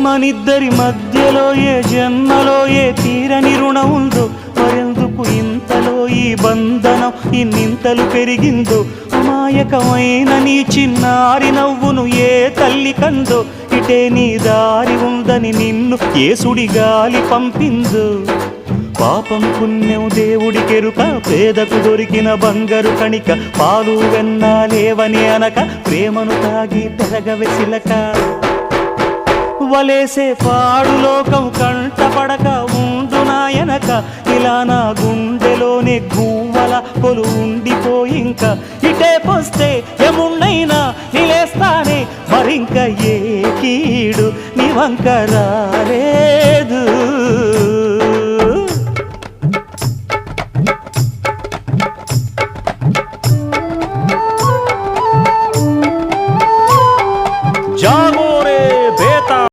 మనిద్దరి మధ్యలో ఏ జన్మలో ఏ తీరని రుణం ఉందో, మరెందుకు ఇంతలో ఈ బంధనం ఇన్నింతలు పెరిగిందో, అమాయకమైన నీ చిన్నారి నవ్వును ఏ తల్లి కందో, ఇటే నీ దారి ఉందని నిన్ను ఏ సుడి గాలి పంపిందో. పాపం పుణ్యం దేవుడికెరుక, పేదకు దొరికిన బంగారు కణిక, పాలు వెన్నాలేవని అనక ప్రేమను తాగి పెరగవెసిలక. వలేసే పాడు లోకం కంటపడక ఉండు నాయనక, ఇలా నా గుండెలోనే గువ్వల కొలు ఉండిపోయింక. ఇటే పోస్తే ఎమున్నైనా నిలేస్తానే, మరింక ఏ కీడు నీ వంక రాలే.